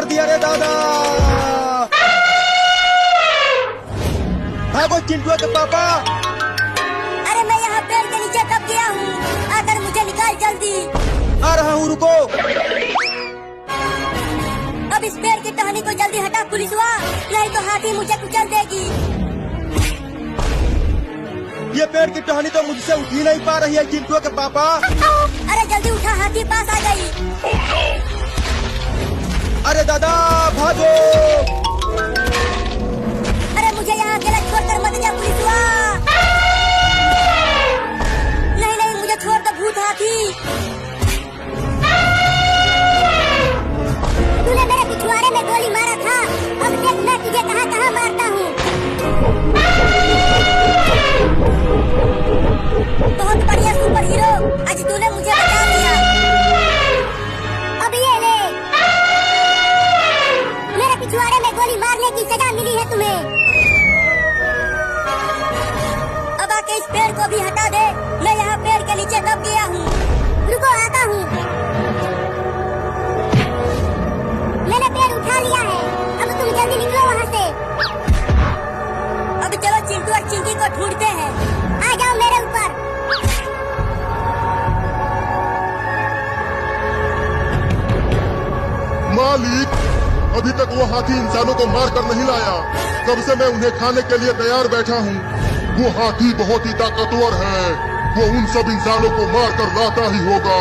कर दिया रे दादा। भागो चिंटुआ के पापा। अरे मैं यहाँ पेड़ के नीचे दब गया हूँ, आकर मुझे निकाल जल्दी। आ रहा हूँ, रुको। अब इस पेड़ की टहनी को जल्दी हटा पुलिसवा, नहीं तो हाथी मुझे कुचल देगी। ये पेड़ की टहनी तो मुझसे उठ ही नहीं पा रही है चिंटुआ के पापा। अरे जल्दी उठा, हाथी पास आ गई। अरे दादा भागो। अरे मुझे यहाँ अकेला छोड़कर मत जा पुलिसवा। नहीं नहीं, मुझे छोड़ दो भूत हाथी। तूने मेरे पिछवाड़े में गोली मारा था, अब देख मैं तुझे कहाँ कहाँ मारता हूँ। बहुत बढ़िया सुपर हीरो, आज तूने मुझे बचा लिया। अब ये ले, मेरे पिछवाड़े में गोली मारने की सजा मिली है तुम्हें। अब आके इस पेड़ को भी हटा दे, मैं यहाँ पेड़ के नीचे दब गया हूँ। रुको, आता हूँ। मैंने पेड़ उठा लिया है, अब तुम जल्दी निकलो वहाँ से। अब चलो चिंटू और चिंकी को ढूंढते हैं, आ जाओ मेरे ऊपर। मालिक, अभी तक वो हाथी इंसानों को मार कर नहीं लाया। कब से मैं उन्हें खाने के लिए तैयार बैठा हूँ। वो हाथी बहुत ही ताकतवर है, वो उन सब इंसानों को मार कर लाता ही होगा।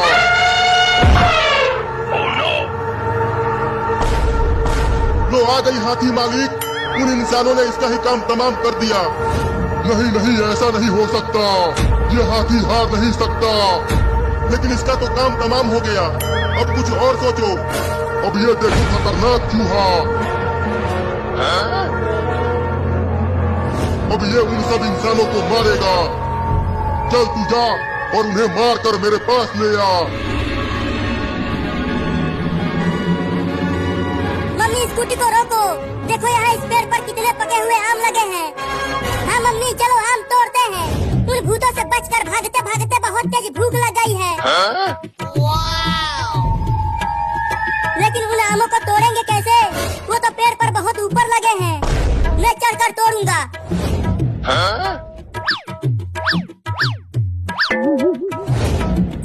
लो आ गई हाथी मालिक, उन इंसानों ने इसका ही काम तमाम कर दिया। नहीं नहीं, ऐसा नहीं हो सकता, ये हाथी हार नहीं सकता। लेकिन इसका तो काम तमाम हो गया, अब कुछ और सोचो। अब ये देखो खतरनाक चूहा, अब ये उन सब इंसानों को मारेगा। चल तू जा और उन्हें मार कर मेरे पास ले आ। मम्मी स्कूटी को रोको, देखो यहाँ इस पेड़ पर कितने पके हुए आम लगे हैं। हाँ मम्मी चलो आम तोड़ते हैं। उन भूतों से बचकर भागते भागते बहुत तेज भूख लग गई है। लेकिन उन आमों को तोड़ेंगे कैसे? वो तो पेड़ पर बहुत ऊपर लगे हैं। मैं चढ़कर तोड़ूंगा।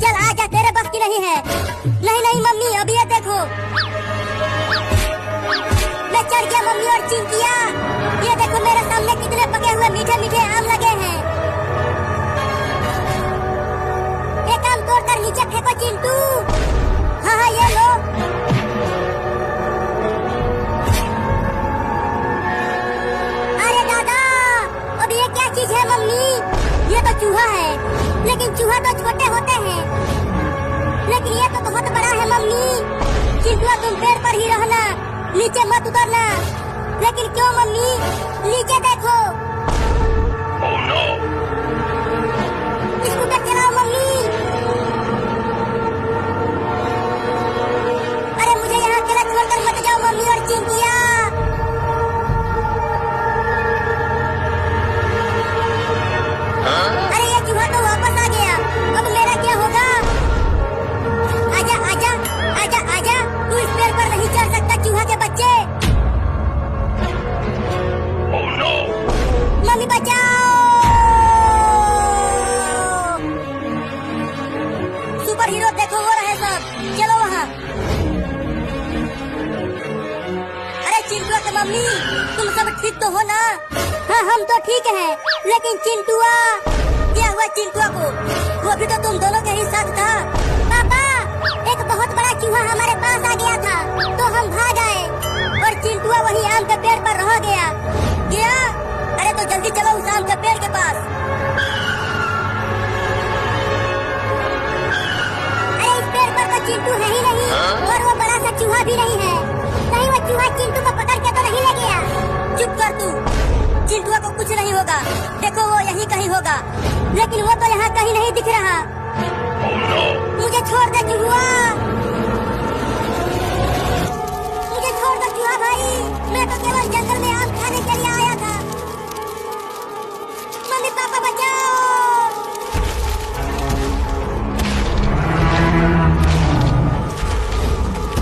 चल आजा, तेरे बस की नहीं है। नहीं नहीं मम्मी, अब ये देखो, मैं चढ़ गया मम्मी और चिंकिया। ये देखो मेरे सामने कितने पके हुए मीठे मीठे आम लगे हैं। एक आम तोड़कर नीचे फेंको चिंटू। हाँ हाँ ये लो। अरे दादा, अब ये क्या चीज है मम्मी? ये तो चूहा है, लेकिन चूहा तो छोटे होते हैं, लेकिन ये तो बहुत बड़ा है मम्मी। चिंटुआ तुम पेड़ पर ही रहना, नीचे मत उतरना। लेकिन क्यों मम्मी? नीचे देखो। स्कूटर चलाओ मम्मी। अरे मुझे यहाँ अकेला छोड़कर मत जाओ मम्मी और चिंकिया। अरे ये चूहा तो वापस आ गया, अब मेरा क्या होगा? आजा आजा आजा आजा, तू इस पेड़ पर नहीं चढ़ सकता चूहा के बच्चे। मम्मी बचाओ। सुपर हीरो देखो वो रहे सब, चलो वहाँ। अरे चिंटुआ के मम्मी, तुम सब ठीक तो हो ना? हाँ हम तो ठीक हैं, लेकिन चिंटुआ, क्या हुआ चिंटुआ को? वो भी तो तुम दोनों के ही साथ था। पापा, एक बहुत बड़ा चूहा हमारे पास आ गया था, तो हम भाग आए और चिंटुआ वही आम के पेड़ पर रह गया। अरे तो जल्दी चलो उस आम के पेड़ के पास। अरे इस पेड़ पर तो चिंटू है ही नहीं, और वो बड़ा सा चूहा भी नहीं है। कहीं वो चूहा चिंटू को पकड़ के तो नहीं ले गया? चुप कर तू, चिंटुआ को कुछ नहीं होगा। देखो वो यहीं कहीं होगा, लेकिन वो तो यहाँ कहीं नहीं दिख रहा। मुझे छोड़ दे चूहा, मुझे छोड़ दो चूहा भाई, मैं तो केवल जंगल में आम खाने के लिए आया था। मम्मी पापा बचाओ।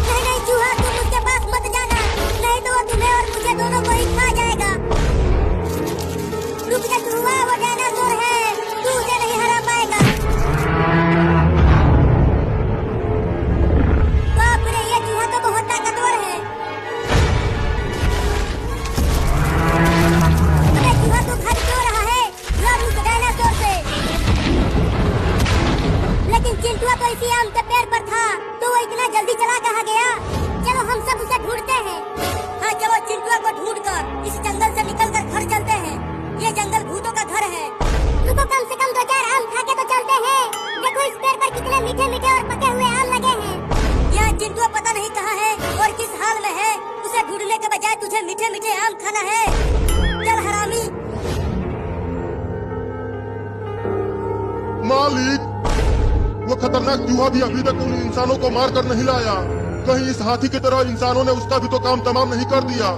नहीं नहीं चूहा, तुम उसके पास मत जाना। चिंटुआ तो इसी आम के पेड़ पर था, तो वो इतना जल्दी चला कहाँ गया? चलो हम सब उसे ढूंढते हैं। हाँ चलो चिंटुआ को ढूंढकर इस जंगल से निकलकर घर चलते हैं। ये जंगल भूतों का घर है। रुको कम से कम 2-4 आम खा के तो चलते हैं। देखो इस पेड़ पर कितने मीठे मीठे और पके हुए आम लगे हैं। यह चिंटुआ पता नहीं कहाँ है और किस हाल में है। उसे ढूंढने के बजाय तुझे मीठे मीठे आम खाना है। चल हरामी। मालिक, वो खतरनाक चूहा भी अभी तक उन इंसानों को मार कर नहीं लाया। कहीं इस हाथी की तरह इंसानों ने उसका भी तो काम तमाम नहीं कर दिया।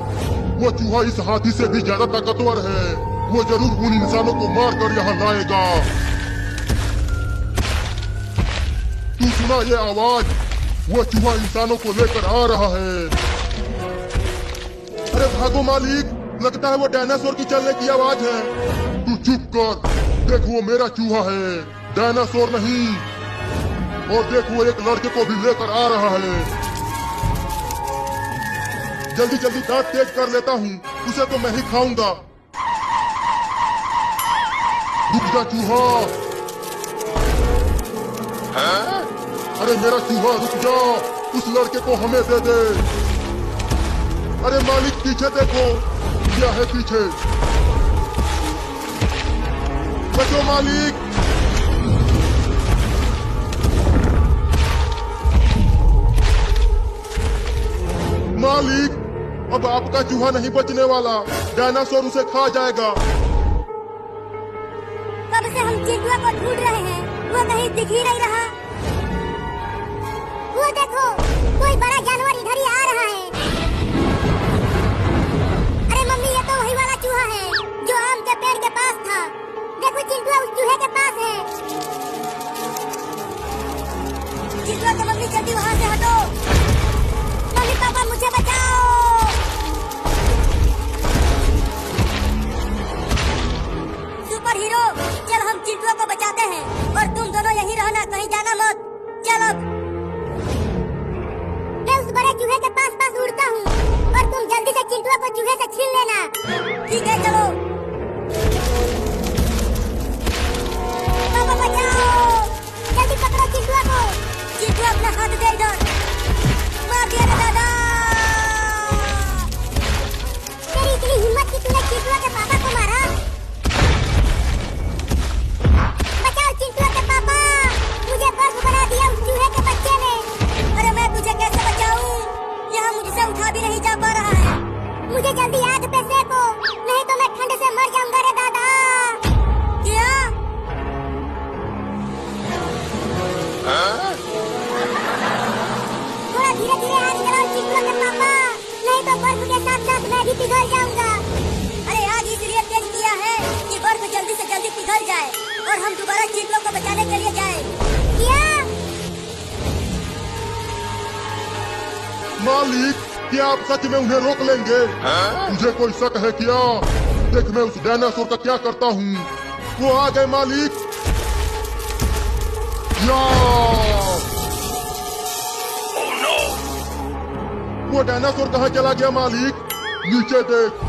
वो चूहा इस हाथी से भी ज्यादा ताकतवर है। वो जरूर उन इंसानों को मार कर यहाँ लाएगा। तू सुना ये आवाज? वो चूहा इंसानों को लेकर आ रहा है। अरे भागो मालिक, लगता है वो डायनासोर की चलने की आवाज है। तू चुप कर, देख वो मेरा चूहा है, डायनासोर नहीं। और देख वो एक लड़के को भी लेकर आ रहा है। जल्दी जल्दी दांत तेज कर लेता हूँ, उसे तो मैं ही खाऊंगा। रुक जा चूहा। अरे मेरा चूहा रुक जा, उस लड़के को हमें दे दे। अरे मालिक पीछे देखो, क्या है पीछे? बचो मालिक। मालिक, अब आपका चूहा नहीं बचने वाला, डायनासोर उसे खा जाएगा। कब से हम चिंटुआ को ढूंढ रहे हैं, वो कहीं दिख ही नहीं रहा। वो देखो, कोई बड़ा जानवर इधर ही आ रहा है। अरे मम्मी, ये तो वही वाला चूहा है जो आम के पेड़ के पास था। देखो चिंटुआ उस चूहे के पास है। चिंटुआ तो मम्मी जल्दी वहाँ से हटो। मम्मी पापा मुझे बचाओ। सुपर हीरो, चल हम चिंटुआ को बचाते हैं और तुम दोनों यहीं रहना, कहीं जाना मत। चल अब मैं उस बड़े चूहे के पास उड़ता हूँ और तुम जल्दी से चिंटुआ को चूहे से छीन लेना। ठीक है चलो। पापा बचाओ, जल्दी पकड़ो चिंटुआ को। चिंटुआ अपना हाथ दे इधर। मार दिया रे दादा। तेरी इतनी हिम्मत कि तूने चिंटुआ के पापा को मारा। बचाओ चिंटुआ के पापा, मुझे बर्फ बना दिया उस चूहे के बच्चे ने। अरे मैं तुझे कैसे बचाऊं? यहाँ मुझसे उठा भी नहीं जा पा रहा है। मुझे जल्दी आग पे सेको, नहीं तो मैं ठंड से मर जाऊंगा रे दादा। क्या? थोड़ा धीरे धीरे आग जलाओ चिंटुआ के पापा, नहीं तो बर्फ के साथ साथ मैं भी पिघल जाऊंगा। अरे आग इसलिए तेज किया है कि बर्फ जल्दी से जल्दी पिघल जाए और हम दोबारा चिंटुआ को बचाने के लिए जाए। क्या? मालिक, क्या आप सच में उन्हें रोक लेंगे? मुझे कोई शक है क्या? देख मैं उस डायनासोर का क्या करता हूँ। वो आ गए मालिक। या! वो डायनासोर कहाँ चला गया मालिक? नीचे देख।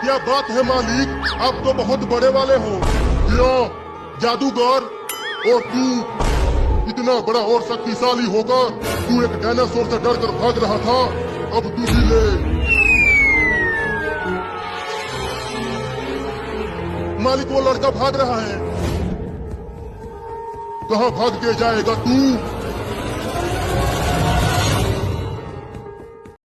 क्या बात है मालिक, आप तो बहुत बड़े वाले हो। या जादूगर, और तू इतना बड़ा और शक्तिशाली होकर तू एक डायनासोर से डरकर भाग रहा था, अब तू भी ले। मालिक वो लड़का भाग रहा है। कहाँ भाग के जाएगा तू?